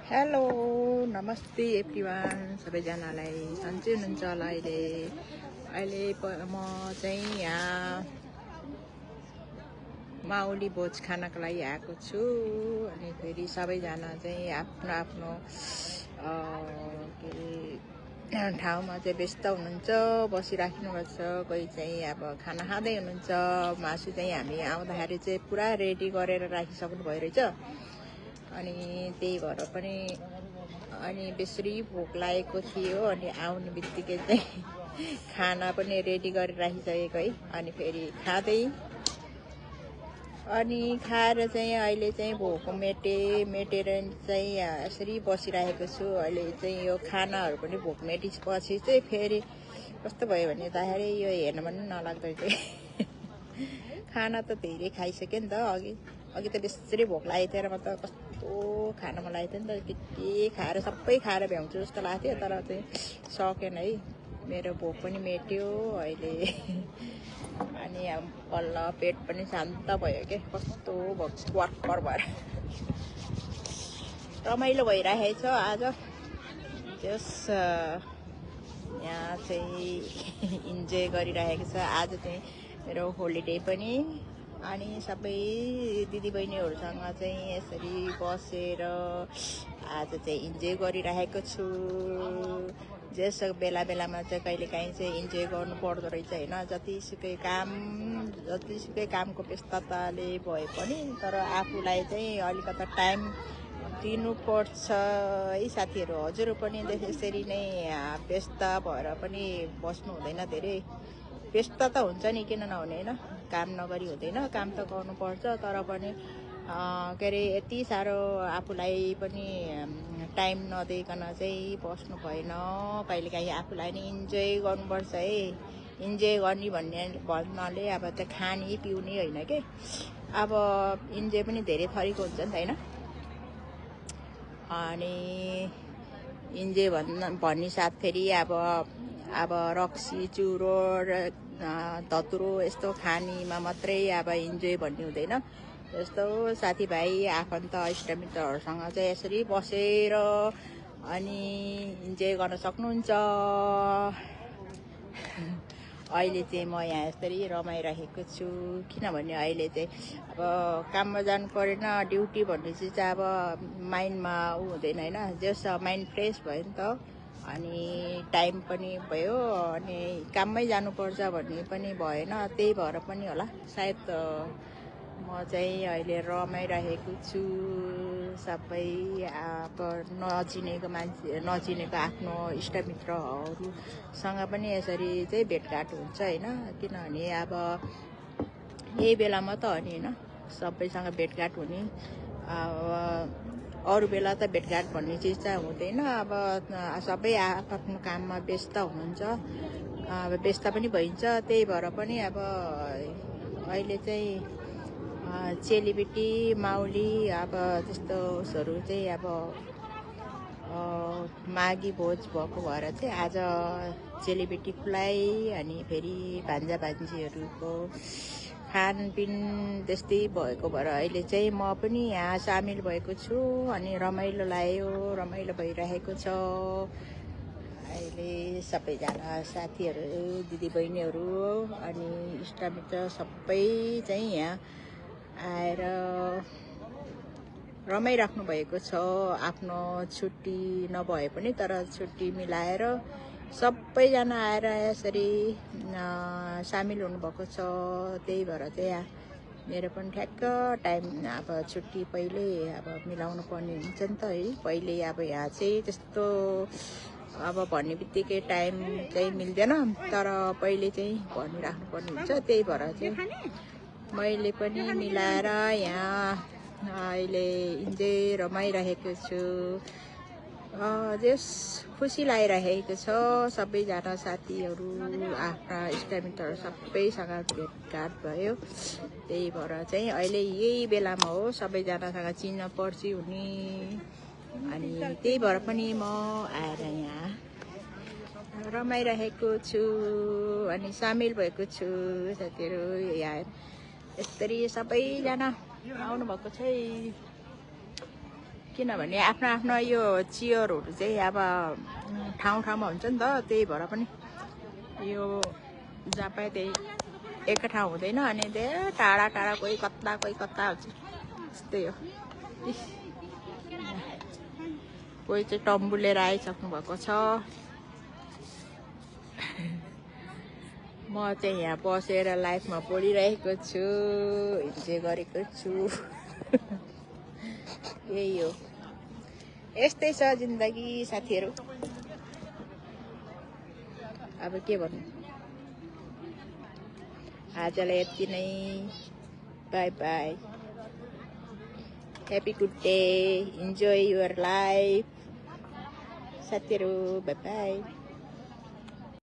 Hello नमस्ते everyone सबैजनालाई सन्चै हुनुहुन्छ होला अहिले म चाहिँ यहाँ माउली भोज खानको लागि आएको छु। अनि फेरि सबैजना चाहिँ आफ्नो आफ्नो ठाउँमा चाहिँ व्यस्त हुनुहुन्छ, बसिराख्नुभएको छ। कोही चाहिँ अब खाना खाँदै हुनुहुन्छ। मासु चाहिँ हामी आउँदाखेरि चाहिँ पुरा रेडी गरेर राखिसक्नु भयो रहेछ। अनि त्यही भएर पनि अनि बेसरी भोक लागेको थियो। अनि आउने बित्तिकै चाहिँ खाना पनि रेडी गरेर राखिसकेको है। अनि फेरि खाँदै अनि खाएर चाहिँ अहिले चाहिँ भोक मेटेर चाहिँ यसरी बसिरहेको छु। अहिले चाहिँ यो खानाहरू पनि भोक मेटेपछि चाहिँ फेरि कस्तो भयो भनेदाखेरि यो हेर्न पनि नलाग्दो चाहिँ खाना त धेरै खाइसक्यो नि त। अघि त बेसरी भोक लागेको थियो र म त कस्तो खाना मन लागेको थियो नि त। के खाएर सबै खाएर भ्याउँछु जस्तो लाग्थ्यो, तर चाहिँ सकेन है। मेरो भोक पनि मेट्यो अहिले अनि बल्ल पेट पनि शान्त भयो के। कस्तो भर्खर भएर रमाइलो भइरहेको छ आज। त्यस यहाँ चाहिँ इन्जोय गरिरहेको छ। आज चाहिँ मेरो होलिडे पनि। अनि सबै दिदीबहिनीहरूसँग चाहिँ यसरी बसेर आज चाहिँ इन्जोय गरिरहेको छु। जस बेला बेलामा चाहिँ कहिलेकाहीँ चाहिँ इन्जोय गर्नु पर्दो रहेछ होइन। जतिसुकै कामको व्यस्तताले भए पनि तर आफूलाई चाहिँ अलिकति टाइम दिनुपर्छ है साथीहरू। हजुर पनि यसरी नै व्यस्त भएर पनि बस्नु हुँदैन। धेरै व्यस्त त हुन्छ नि, किन नहुने होइन। काम नगरी हुँदैन, काम त गर्नुपर्छ। तर पनि के अरे यति साह्रो आफूलाई पनि टाइम नदिइकन चाहिँ बस्नु भएन। कहिलेकाहीँ आफूलाई नि इन्जोय गर्नुपर्छ है। इन्जोय गर्ने भन्नाले अब चाहिँ खाने पिउने होइन के। अब इन्जोय पनि धेरै थरीको हुन्छ नि त होइन। अनि इन्जोय भन्ने साथ फेरि अब रक्सी चुरो र धतुरो यस्तो खानीमा मात्रै अब इन्जोय भन्ने हुँदैन। जस्तो साथीभाइ आफन्त इष्टमित्रहरूसँग चाहिँ यसरी बसेर अनि इन्जोय गर्न सक्नुहुन्छ। अहिले चाहिँ म यहाँ यसरी रमाइरहेको छु। किनभने अहिले चाहिँ अब काममा जानु परेन। ड्युटी भन्ने चिज चाहिँ अब माइन्डमा हुँदैन होइन। जस माइन्ड फ्रेस भयो नि त। अनि टाइम पनि भयो अनि काममै जानुपर्छ भन्ने पनि भएन। त्यही भएर पनि होला सायद म चाहिँ अहिले रमाइरहेको छु। सबै अब नचिनेको आफ्नो इष्टमित्रहरूसँग पनि यसरी चाहिँ भेटघाट हुन्छ होइन। किनभने अब यही बेलामा त हो नि होइन सबैसँग भेटघाट हुने। अरू बेला त भेटघाट भन्ने चिज चाहिँ हुँदैन। अब सबै आफ्नो काममा व्यस्त हुनुहुन्छ। अब व्यस्त पनि भइन्छ। त्यही भएर पनि अब अहिले चाहिँ चेलीबेटी माउली अब त्यस्तोहरू चाहिँ अब माघी भोज भएको भएर चाहिँ आज चेलीबेटीलाई अनि फेरि भान्जा भान्जीहरूको खानपिन त्यस्तै भएको भएर अहिले चाहिँ म पनि यहाँ सामेल भएको छु। अनि रमाइलो लाग्यो, रमाइलो भइरहेको छ। अहिले सबैजना साथीहरू दिदीबहिनीहरू अनि इष्टमित्र सबै चाहिँ यहाँ आएर रमाइराख्नु भएको छ। आफ्नो छुट्टी नभए पनि तर छुट्टी मिलाएर सबैजना आएर यसरी सामेल हुनुभएको छ। त्यही भएर चाहिँ मेरो पनि ठ्याक्क टाइम अब छुट्टी पहिले अब मिलाउनु पर्ने हुन्छ नि त है। पहिले अब यहाँ चाहिँ त्यस्तो अब भन्ने बित्तिकै टाइम चाहिँ मिल्दैन। तर पहिले चाहिँ भनिराख्नु पर्ने हुन्छ। त्यही भएर चाहिँ मैले पनि मिलाएर यहाँ अहिले इन्जोय रमाइरहेको छु। जस खुसी लागिरहेको छ। सबैजना साथीहरू आफ्ना इष्टमित्रहरू सबैसँग भेटघाट भयो। त्यही भएर चाहिँ अहिले यही बेलामा हो सबैजनासँग चिन्न पर्ची हुने। अनि त्यही भएर पनि म आएर यहाँ रमाइरहेको छु अनि सामेल भएको छु। साथीहरू यहाँ यसरी सबैजना आउनुभएको छ। किनभने आफ्नो आफ्नो यो चियरहरू चाहिँ अब ठाउँ ठाउँमा हुन्छ नि त, त्यही भएर पनि यो जहाँ पायो त्यही एकै ठाउँ हुँदैन, अनि धेरै टाढा टाढा कोही कता हुन्छ, त्यस्तै हो। कोही चाहिँ टम्बु लिएर आइसक्नु भएको छ। म चाहिँ यहाँ बसेर लाइफमा बोलिरहेको छु, इन्जोय गरेको छु। यही हो, यस्तै छ जिन्दगी साथीहरू। अब के भन्नु, आजलाई यति नै। Bye bye, happy good day, enjoy your life साथीहरू। Bye by.